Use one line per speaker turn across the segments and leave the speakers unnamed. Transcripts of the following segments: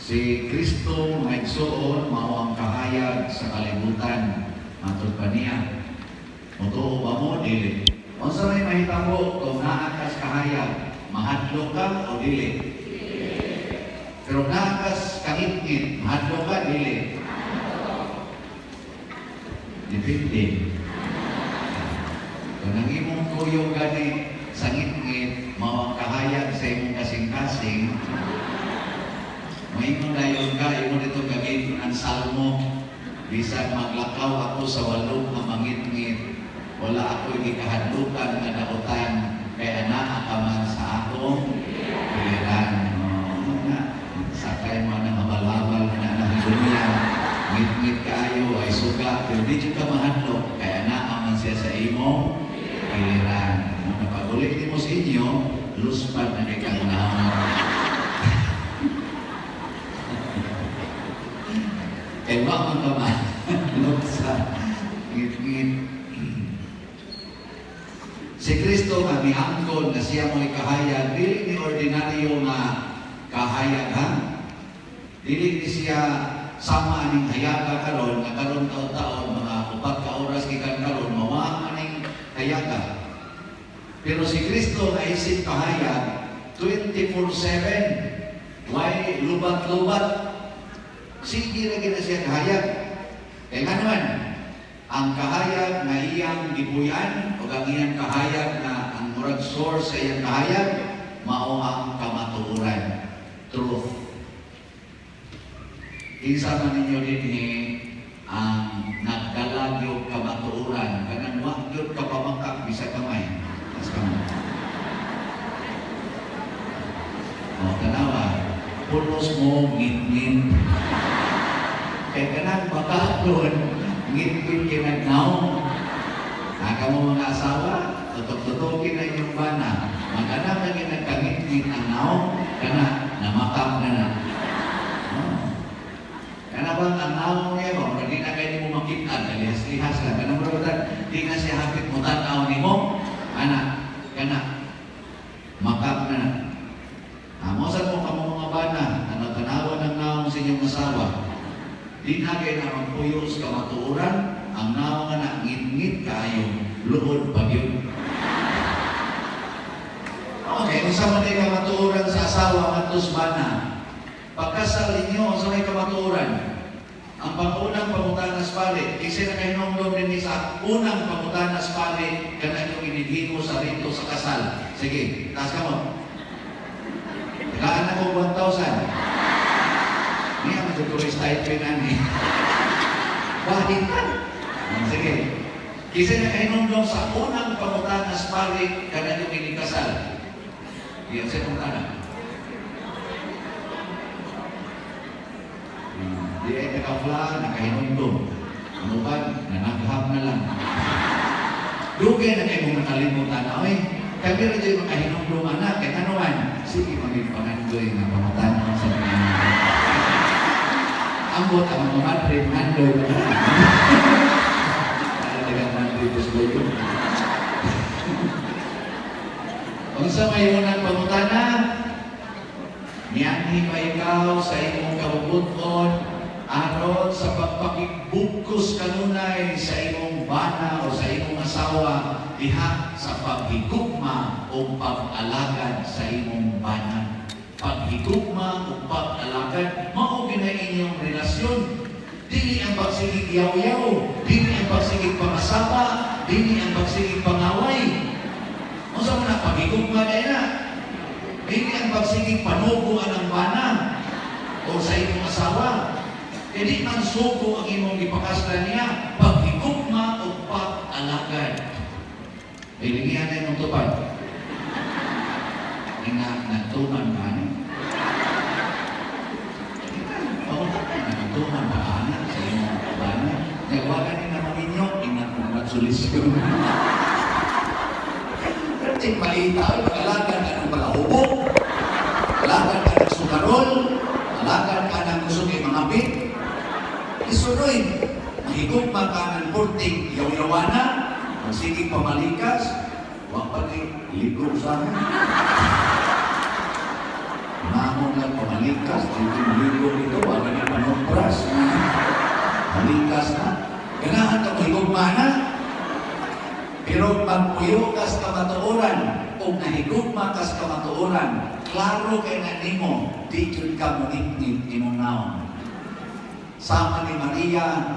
Si Kristo maigsoon mao ang kahayag sa kalibutan. Matod pa niya, mutuo ba mo dili? Unsa may mahitabo kung naa kas kahayag, mahadlok ka o dili? Pero naa kas kahitngit, mahadlok ka dili? Depende. Kung ang imong tuyo gani sa ngit-ngit, mao ang kahayag sa imong kasing-kasing, maimong dayon ka, imo dito gagawin ang salmo. Bisan maglakaw ako sa walong na mangit-ngit, wala ako ikahadlukan nga nautan, kaya naa ka man sa akong piliran. Sakay mo na mabalabal na ng dunia, ngit-ngit kaayo ay suga, pero di ka mahadlok, kaya naa man siya sa imo piliran. Napagulit mo sa inyo, luspad na kang nahamon. Ewa ang kaman, sa ngit-ngit. Si Kristo nga miangkon na siya mo'y kahayag, dili ni ordinaryo nga kahayag, ha? Dili ni siya sama aning hayaga karon, nga karon taon-taon, mga 4 ka oras gikan karon, mawa aning hayaga. Pero si Kristo na isip kahayag, 24/7, why lubat-lubat? Sige na gina siya kahayag. Kaya nga naman, ang kahayag na iyang gibuyan o ang iyang kahayag na ang murag source sa iyang kahayag, mao ang kamatuoran, truth. Isa man ninyo din ang nagdalag yung kamatuoran, kanang wag yun kapamakak bisa kamay. Mas kamay. O, tanawa, pulos mo, ngit-ngit. Kaya kanang makakon, ngit-ngit kinagnaw. Naka mo mga asawa, tutok-tutokin na inyong bana. Magkana na ginagkangit-ngit ang naw, kana, namakap na na. Kana bang ang naw niya mo, hindi na kayo mo makita, kalihas-lihas lang. Kanang brodan, di na siya hapit mo tanaw ni mo, kana, makap na na. Mosan mo ka mga bana, na tanawan ng naong sa inyong asawa. Di na kayo na magpuyo sa kamatuoran, ang naong nga na ngit-ngit kayo, luhod pag yun. Okay, kung sa mga kamatuoran sa asawa, matos bana, pagkasal ninyo, sa may kamatuoran, ang pag-unang pamutanas pali, kasi na kayo nung din sa unang pamutanas pali, kana yung inibhino sa rito sa kasal. Sige, taas ka mo. Kaan ako 1,000. Niya magtutuloy stipend ani. Bakit ka? Sige. Kasi na kainundong sa unang pamutanas pari kana yung inikasal. Iyan sa pamutana. Di ay nakafla, nakahinundong. Ano ba? Nanaghap na lang. Dugay na kayo mong nakalimutan. Ay, kami rin yung makahinundong anak. Kaya ano man? Sige, magigpangandoy na pamutanan sa mga ambot ang mga madre, mandoy na lang. Talagang madre ko sa yun. Kung sa may unang pamutana, niyanhi pa ikaw sa imong kabubuton, aron sa pagpakigbugkos kanunay sa imong bana o sa imong asawa, diha sa paghigugma o pag-alagad sa imong bana. Paghigugma o pag-alagad, mao ginain inyong relasyon. Dili ang pagsigig yaw-yaw, dili ang pagsigig pangasapa, dili ang pagsigig pangaway. Kung sa mga paghigugma dahil na, dili ang pagsigig panuguan ng bana o sa imong asawa. Hindi man sugo ang imong ipakaslan niya, paghigugma o pag-alagad. Ilingihan na yung tupad. Nagtuman ka niya. Nagtuman ka na sa iyong bana. Nagwagan niya naman ninyo, ingat-congratulations. Kasi malita, alagan ka ng palahubog, alagan ka ng sukarol, alagan ka ng gusto kay mga bit. Isunoy, mahigugma ka ng porting yaw-yawana, magsigig pamalikas, wapag ligo sa akin. Namon lang pamalikas, dito ito, wala na panubras. Malikas na. Ganahan ka mahigugma na. Pero magpuyo kas kamatuoran, o nahigugma kas kamatuoran, klaro kay na nimo, di yun ka munitnit imong naon. Sama ni Maria,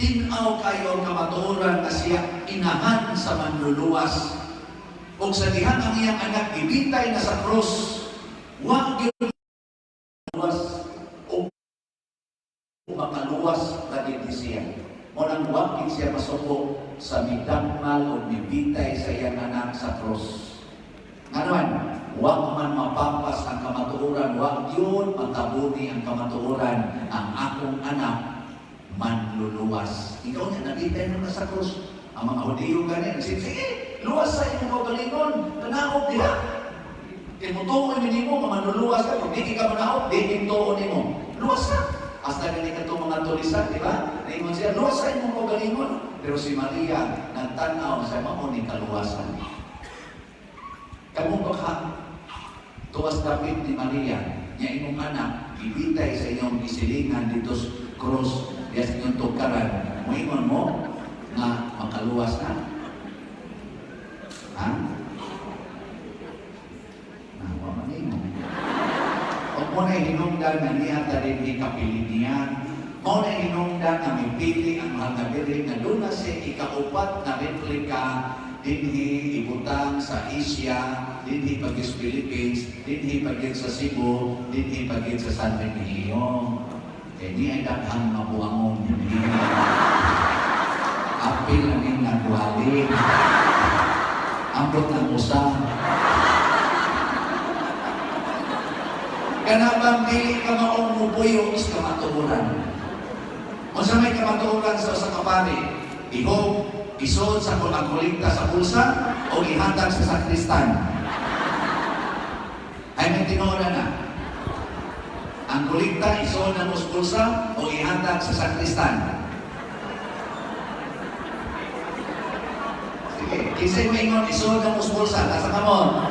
tinaw kayo kamatuoran na siya inahan sa manluluwas. O sa dihan ang iyang anak, ibitay na sa krus, wag yun luwas, o makaluwas na din siya. O nang wag siya masuko sa midangmal o mibitay sa iyang anak sa krus. Ngayon, wag man mapapas ang kamatuoran, wag yun matabuni ang kamatuoran, ang akong anak manluluwas. Ikaw na nabitay na sa krus. Ang mga Hudiyo ganin, sige, luwas sa inyong kagalingon, nanahop diha. Timutuon mo, manluluwas ka, kung di ka manahop, di tintuon mo. Luwas ka. Hasta ganit itong mga tulisan, di ba? Naingon siya, luwas sa inyong kagalingon. Pero si Maria, nagtanaw sa mauni kaluwasan. Kamu baka, tuwas dapit ni Maria, niya imong anak, ibitay sa inyong isilingan dito sa krus, yes, inyong tukaran. Muingon mo, na makaluwas na. Ha? Nawa manimo. O mo na hinungdan na niya tarin ni kapilit niya. Mo na hinungdan na may pili ang mahal na birin na doon na siya ikaupat na replika dinhi ibutang sa Asia, dinhi pagis Philippines, dinhi pagis sa Cebu, dinhi pagis sa San Benito. Kaya di ay daghang mabuangon yun. Apil ang yung nagwali. Ambot ng usa. Kanabang dili ka maong mubuyo is kamatuuran. O sa may kamatuuran sa usa ka pari, ihog, isod sa kulang-kuligta sa pulsa o ihatag sa sakristan. Ay may tinuoran na. Ang kuligta, isod na mo sa pulsa o ihatag sa sakristan. Kisay mo ingon, isulod ang musbulsa, nasa kamon.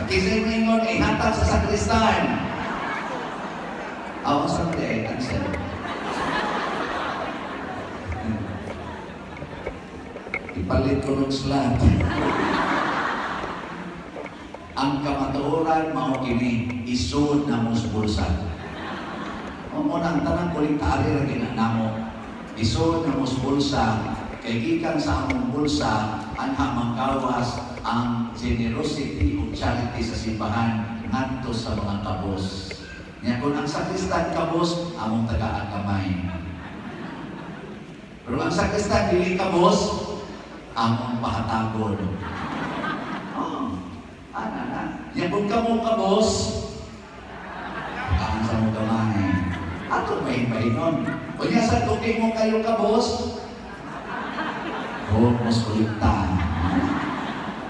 Kisay mo ingon, ihatag sa sakristan. Ako sa mga answer. Ipalit ko ng slat. Ang kamatuoran, mao kini, isulod na musbulsa. O muna, ang tanang kuling taari rin ginanamo. Isulod na musbulsa, kay gikan sa among bulsa anha manggawas ang generosity o charity sa simbahan ngadto sa mga kabos. Nya kung ang sakristan kabos, among tagaan kamay. Pero ang sakristan dili kabos, among pahatagon. Oh, ana. Nya kung kamo kabos, ang sa mo kamay. Ato mahin-mahinon. O nya sa tuking mo kayo kabos, mas kulitan.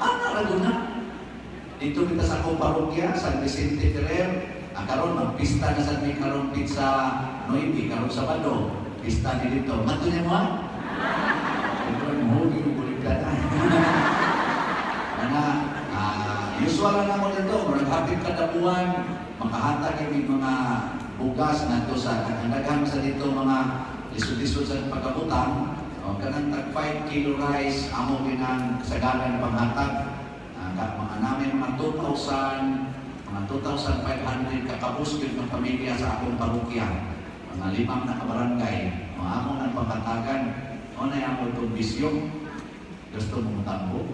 Ano rago na? Dito kita sa akong parokya, San Vicente Ferrer, karon magpista na sa may karon pizza Noibi, karon Sabado. Pista ni dito. Mato niya mo ha? Ito yung huli yung kulitan na. Usual na mo dito, maghapit kada buwan, makahatag yung mga bugas na ito sa kandagan sa dito mga lisod-lisod sa pagkabutang. Kanang tag 5 kilo rice, amo ginang sagalan panghatag. Mga namin mga 2,500 kakabus yun ng pamilya sa akong parokya. Mga 5 na kabarangay. Mga among ang panghatagan. O na yung itong bisyo. Gusto mong tambo?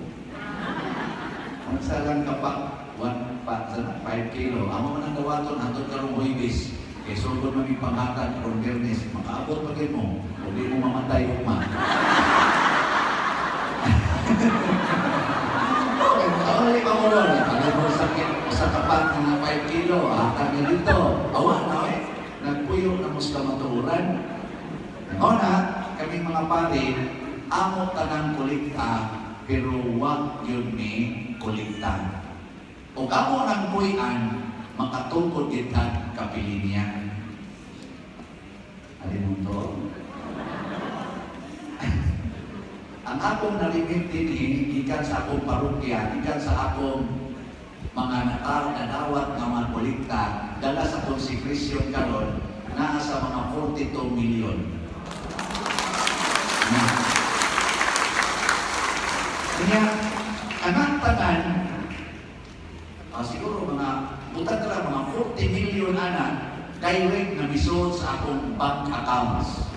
Ang salang kapak, 5 kilo. Amo man ang gawaton, hatod karong huibis. Kaya sugod maging panghatag karong Biyernes, makaabot pa rin mo. Hindi mo mamatay ugma. Ay, pamulon. Pagod mo sakit sa kapat ng 5 kilo, hatag na dito. Awa na nagpuyo na mo sa matuuran. Una, kami mga pari, amo tanang kulikta, pero wag yun ni kulikta. O amo ng puyan, makatungkod kita kapilinian. Alin mo to? Ang akong nalimit din, ikan sa akong parokya, ikan sa akong mga nadawat nga mga kolekta dala sa konsekresyon karon naa sa mga 42 million. Kanya, anak tanan, siguro mga buta tala mga 40 million anak direct na misod sa akong bank accounts.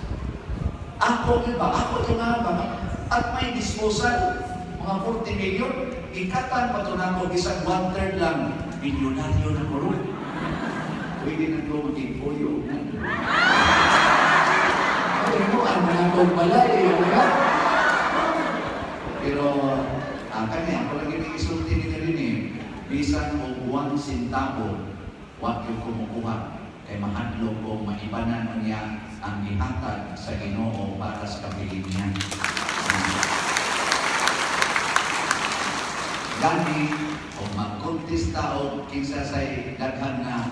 Ako ito nga ba? At may disposal, mga 40 million, ikatan pa ito na ako, isang 1/3 lang, milyonaryo na ko rin. Pwede na ito mag-impoyo. Ay mo, ang mga itong pala, Pero, kanya, ako lagi may isulti niya rin bisan o 1 centavo, wag yung kumukuha. Kay mahadlo ko, maibanan mo niya ang ihatag sa Ginoo para sa kabilin niya. Gani, o magkontista o kinsa sa daghan na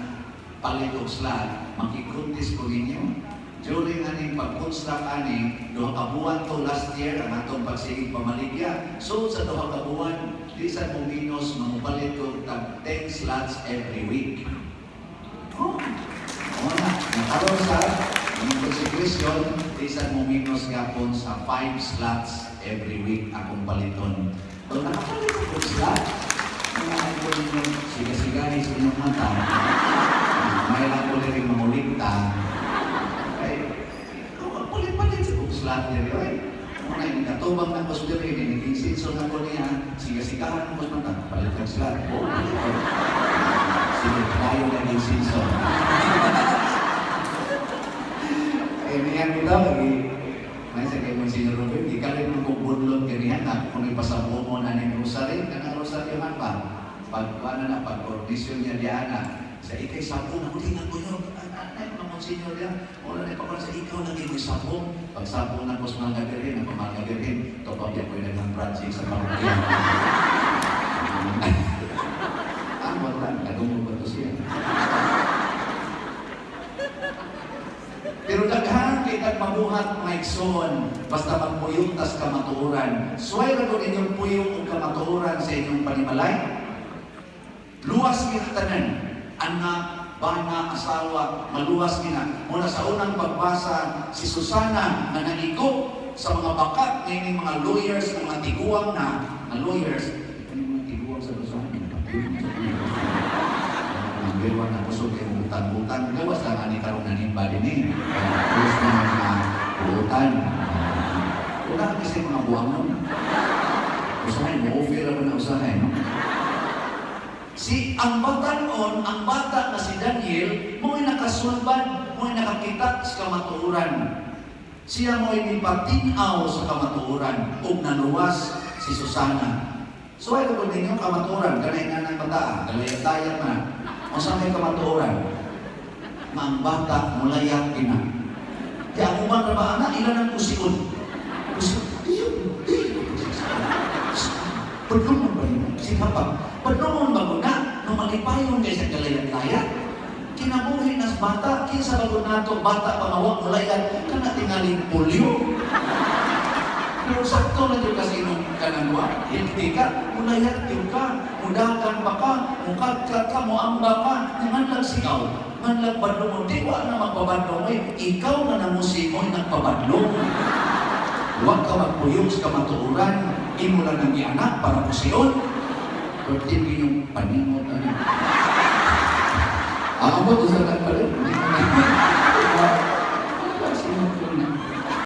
palit o slot, makikontis ko ninyo. During aning pag-construct ani, 2 ka buwan to last year, ang atong pagsigig pamaligya. So sa 2 ka buwan, di sa Muminos, mamupalit ko tag 10 slots every week. Oh, wala. Nakaroon sa konsekresyon, di sa Muminos gapon sa 5 slots every week akong paliton. So nakapalit ko slot. Mga ko ninyo, siga-sigari sa inyong mata. May lang ko rin mamuligta. Palit-palit sa slot niya. Muna yung katubang ng pasudyo rin, naging sinso na ko niya, siga-sigahan mo mata, palit ng slot. Sige, tayo naging sinso. Niyan ko daw, may sa kayo mong sinurubin, di ka rin mong kubunlot ganyan na kung ipasabong mo na ng rosary, kanang rosary man pa. Pag-ordisyon niya diyan na, sa ikay sabong, ako tingnan ko yun, ay mga monsinyor yan, wala na pa sa ikaw lagi may sabong. Pag sabong na ko sa mga gabirin, ang mga gabirin, topap yan ko yung nagang project sa parokya. Ang wala, nagumog ba ito siya? Pero daghan kay kag mabuhat maigsoon basta magpuyuntas ka matuoran. Suway ra ko inyong puyong ug kamatuoran sa inyong panimalay. Luwas kita tanan, anak, bana, asawa, maluwas gina. Muna sa unang pagbasa, si Susana na nanigo sa mga bakat ng mga lawyers, mga tiguang na lawyers. Ano mga tiguang sa Susana? Gawa na kusog yung utang-utang. Gawas lang ani karong nanimba din eh. Terus na mga utan. Wala kasi mga buwang nun. Usahay mo, offer naman na usahay, no? Si ang batanon, ang bata na si Daniel, mo'y nakasulban, mo'y nakakita sa kamatuuran. Siya mo'y ipatinaw sa kamatuuran ug naluwas si Susana. So ay ko ninyo kamatuuran, kanay nga ng bata, galayat-layat na. O saan may kamatuoran? Ang bata mulayak ina. Kaya ako man na ba, anak, ilan ang kusiun? Kusiun? Pagdungon ba yun? Si Papa, pagdungon ba ko na? Nung malipayon kayo sa galayat-layat, kinabuhi nas bata, kinsa bago nato, bata pangawag mulayak, kana tingaling polio. Pero sakto na ito kasi nung kanangwa, hindi ka, mulayat yung ka, mudakan pa ka, mukadkat ka, muamba ka, naman lang sigaw, man lang badlo mo, di wa na magpabadlo mo, ikaw na namusi mo nagpabadlo. Huwag ka magpuyong sa kamatuuran, imo lang ng ianak para pusiyon. Pero din yung paningot na rin. Ako, ito sa nagpalit.